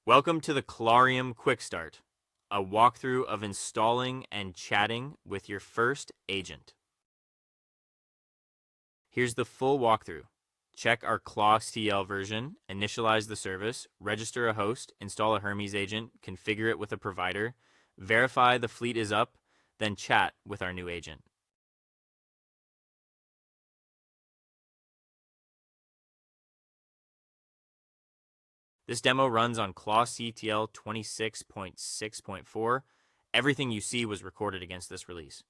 Welcome to the Clawrium Quickstart, a walkthrough of installing and chatting with your first agent. Here's the full walkthrough. Check our clawctl version, initialize the service, register a host, install a Hermes agent, configure it with a provider, verify the fleet is up, then chat with our new agent. This demo runs on clawctl 26.6.4. Everything you see was recorded against this release.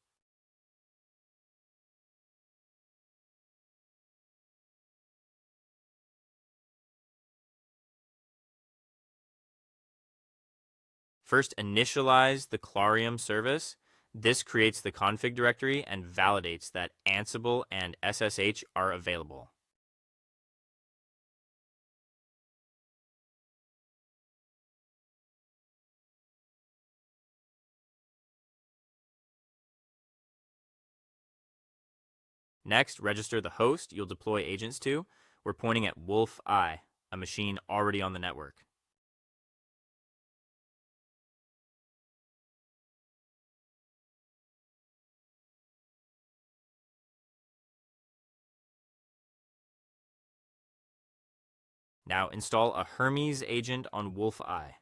First, initialize the Clawrium service. This creates the config directory and validates that Ansible and SSH are available. Next, register the host you'll deploy agents to. We're pointing at Wolf I, a machine already on the network. Now install a Hermes agent on Wolf I.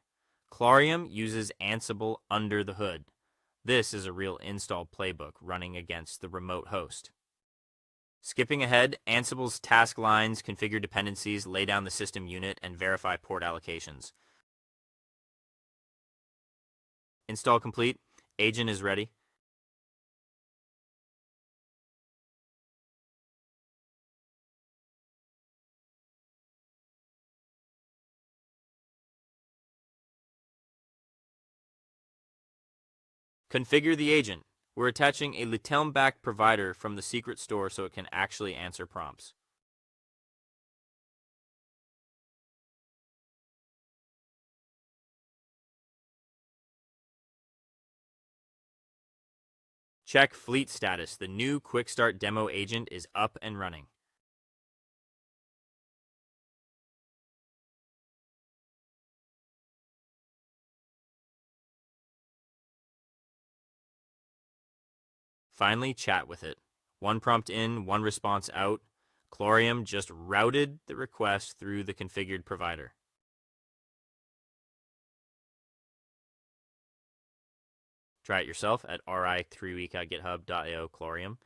Clawrium uses Ansible under the hood. This is a real install playbook running against the remote host. Skipping ahead, Ansible's task lines configure dependencies, lay down the system unit, and verify port allocations. Install complete. Agent is ready. Configure the agent. We're attaching a Litelm-backed provider from the secret store so it can actually answer prompts. Check fleet status. The new Quickstart demo agent is up and running. Finally, chat with it. One prompt in, one response out. Clawrium just routed the request through the configured provider. Try it yourself at ri3week.github.io Clawrium.